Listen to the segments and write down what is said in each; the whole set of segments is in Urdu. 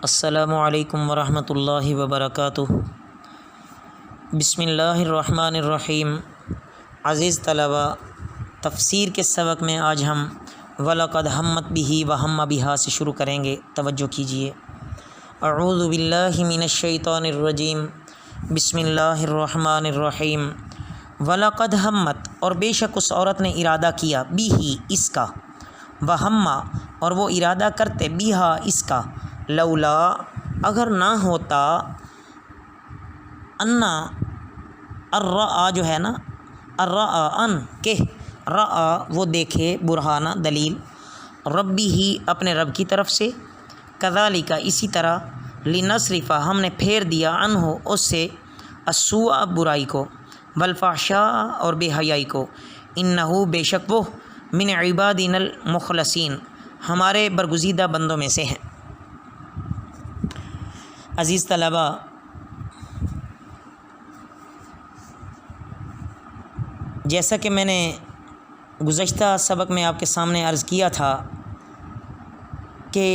السلام علیکم ورحمۃ اللہ وبرکاتہ۔ بسم اللہ الرحمن الرحیم۔ عزیز طلباء، تفسیر کے سبق میں آج ہم وَلَقَدْ هَمَّتْ بِهِ وَهَمَّ بِهَا سے شروع کریں گے۔ توجہ کیجیے۔ اعوذ باللہ من الشیطان الرجیم، بسم اللہ الرحمن الرحیم۔ وَلَقَدْ هَمَّتْ، اور بے شک اس عورت نے ارادہ کیا، بِهِ اس کا، وَهَمَّ اور وہ ارادہ کرتے، بِهَا اس کا، لولا اگر نہ ہوتا، انا الرآ جو ہے نا، الرآ ان کہ رآ وہ دیکھے، برہانہ دلیل، ربی ہی اپنے رب کی طرف سے، کذالک اسی طرح، لنصرفا ہم نے پھیر دیا، عنہ اس سے، السوء برائی کو، والفحشاء اور بے حیائی کو، انہ بے شک وہ، من عبادنا المخلصین ہمارے برگزیدہ بندوں میں سے ہیں۔ عزیز طلباء، جیسا کہ میں نے گزشتہ سبق میں آپ کے سامنے عرض کیا تھا کہ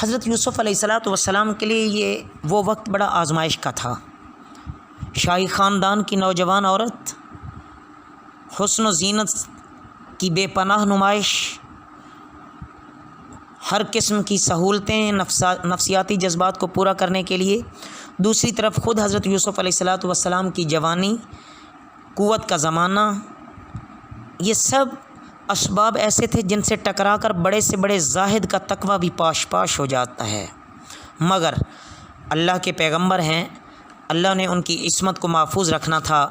حضرت یوسف علیہ السلام کے لیے یہ وہ وقت بڑا آزمائش کا تھا۔ شاہی خاندان کی نوجوان عورت، حسن و زینت کی بے پناہ نمائش، ہر قسم کی سہولتیں نفسیاتی جذبات کو پورا کرنے کے لیے، دوسری طرف خود حضرت یوسف علیہ السلام کی جوانی، قوت کا زمانہ، یہ سب اسباب ایسے تھے جن سے ٹکرا کر بڑے سے بڑے زاہد کا تقویٰ بھی پاش پاش ہو جاتا ہے، مگر اللہ کے پیغمبر ہیں، اللہ نے ان کی عصمت کو محفوظ رکھنا تھا۔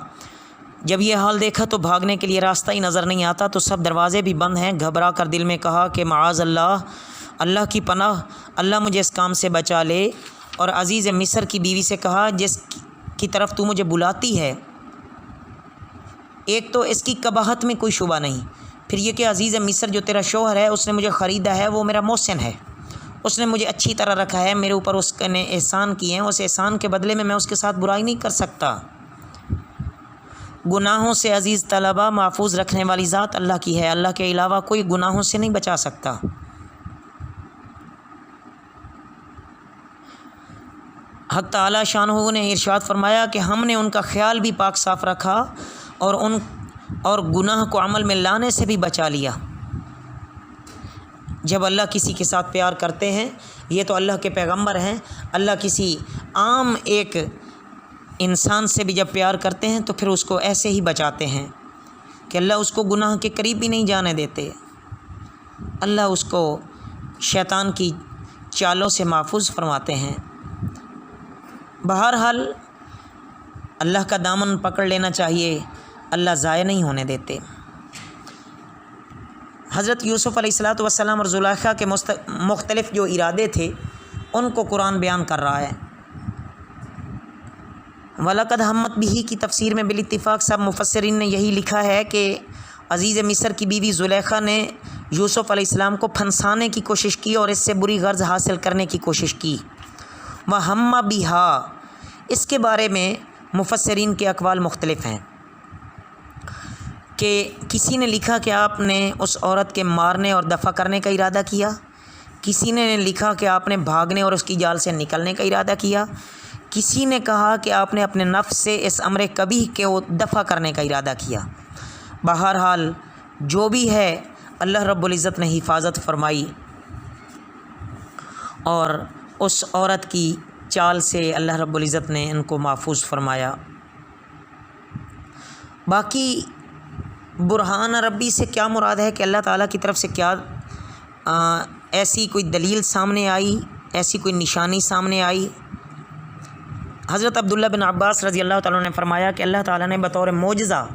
جب یہ حال دیکھا تو بھاگنے کے لیے راستہ ہی نظر نہیں آتا، تو سب دروازے بھی بند ہیں، گھبرا کر دل میں کہا کہ معاذ اللہ کی پناہ، اللہ مجھے اس کام سے بچا لے، اور عزیز مصر کی بیوی سے کہا جس کی طرف تو مجھے بلاتی ہے، ایک تو اس کی قباحت میں کوئی شبہ نہیں، پھر یہ کہ عزیز مصر جو تیرا شوہر ہے، اس نے مجھے خریدا ہے، وہ میرا محسن ہے، اس نے مجھے اچھی طرح رکھا ہے، میرے اوپر اس نے احسان کیے ہیں، اس احسان کے بدلے میں اس کے ساتھ برائی نہیں کر سکتا۔ گناہوں سے عزیز طلباء محفوظ رکھنے والی ذات اللہ کی ہے، اللہ کے علاوہ کوئی گناہوں سے نہیں بچا سکتا۔ حق تعالی شانہ نے ارشاد فرمایا کہ ہم نے ان کا خیال بھی پاک صاف رکھا اور گناہ کو عمل میں لانے سے بھی بچا لیا۔ جب اللہ کسی کے ساتھ پیار کرتے ہیں، یہ تو اللہ کے پیغمبر ہیں، اللہ کسی عام ایک انسان سے بھی جب پیار کرتے ہیں تو پھر اس کو ایسے ہی بچاتے ہیں کہ اللہ اس کو گناہ کے قریب بھی نہیں جانے دیتے، اللہ اس کو شیطان کی چالوں سے محفوظ فرماتے ہیں۔ بہرحال اللہ کا دامن پکڑ لینا چاہیے، اللہ ضائع نہیں ہونے دیتے۔ حضرت یوسف علیہ السلام اور زلیخا کے مختلف جو ارادے تھے ان کو قرآن بیان کر رہا ہے۔ وَلَقَدْ هَمَّتْ بِهِ کی تفسیر میں بالاتفاق سب مفسرین نے یہی لکھا ہے کہ عزیز مصر کی بیوی زلیخا نے یوسف علیہ السلام کو پھنسانے کی کوشش کی اور اس سے بری غرض حاصل کرنے کی کوشش کی۔ وَهَمَّ بِهَا اس کے بارے میں مفسرین کے اقوال مختلف ہیں کہ کسی نے لکھا کہ آپ نے اس عورت کے مارنے اور دفع کرنے کا ارادہ کیا، کسی نے لکھا کہ آپ نے بھاگنے اور اس کی جال سے نکلنے کا ارادہ کیا، کسی نے کہا کہ آپ نے اپنے نفس سے اس امر قبیح کے دفع کرنے کا ارادہ کیا۔ بہرحال جو بھی ہے اللہ رب العزت نے حفاظت فرمائی اور اس عورت کی چال سے اللہ رب العزت نے ان کو محفوظ فرمایا۔ باقی برہان ربی سے کیا مراد ہے کہ اللہ تعالیٰ کی طرف سے کیا ایسی کوئی دلیل سامنے آئی، ایسی کوئی نشانی سامنے آئی؟ حضرت عبداللہ بن عباس رضی اللہ تعالیٰ نے فرمایا کہ اللہ تعالیٰ نے بطور معجزہ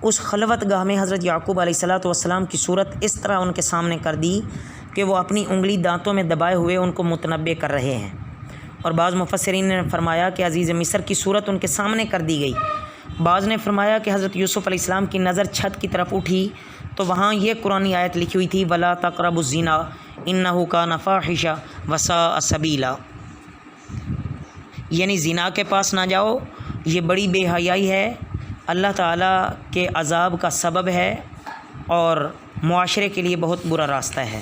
اس خلوت گاہ میں حضرت یعقوب علیہ السلام کی صورت اس طرح ان کے سامنے کر دی کہ وہ اپنی انگلی دانتوں میں دبائے ہوئے ان کو متنبع کر رہے ہیں، اور بعض مفسرین نے فرمایا کہ عزیز مصر کی صورت ان کے سامنے کر دی گئی۔ بعض نے فرمایا کہ حضرت یوسف علیہ السلام کی نظر چھت کی طرف اٹھی تو وہاں یہ قرآنی آیت لکھی ہوئی تھی، وَلَا تَقْرَبُوا الزِّنَا إِنَّهُ كَانَ فَاحِشَةً وَسَاءَ سَبِيلًا، یعنی زنا کے پاس نہ جاؤ، یہ بڑی بے حیائی ہے، اللہ تعالیٰ کے عذاب کا سبب ہے اور معاشرے کے لیے بہت برا راستہ ہے۔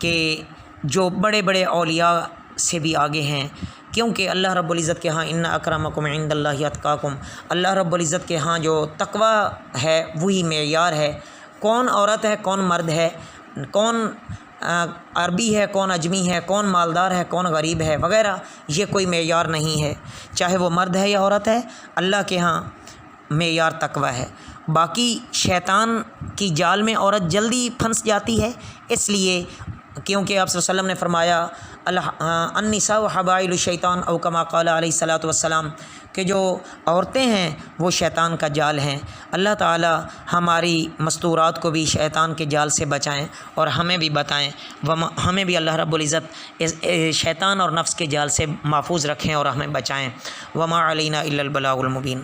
کہ جو بڑے بڑے اولیاء سے بھی آگے ہیں، کیونکہ اللہ رب العزت کے ہاں ان اکرمکم عند اللہ اتقاکم، اللہ رب العزت کے ہاں جو تقوی ہے وہی معیار ہے۔ کون عورت ہے، کون مرد ہے، کون عربی ہے، کون اجمی ہے، کون مالدار ہے، کون غریب ہے وغیرہ، یہ کوئی معیار نہیں ہے، چاہے وہ مرد ہے یا عورت ہے، اللہ کے ہاں معیار تقوی ہے۔ باقی شیطان کی جال میں عورت جلدی پھنس جاتی ہے، اس لیے کیونکہ آپ صلی اللہ علیہ وسلم نے فرمایا النساء حبائل الشیطان او کما قال علیہ الصلاۃ والسلام، کہ جو عورتیں ہیں وہ شیطان کا جال ہیں۔ اللہ تعالی ہماری مستورات کو بھی شیطان کے جال سے بچائیں اور ہمیں بھی بتائیں، ہمیں بھی اللہ رب العزت شیطان اور نفس کے جال سے محفوظ رکھیں اور ہمیں بچائیں۔ وما علینا الا البلاغ المبین۔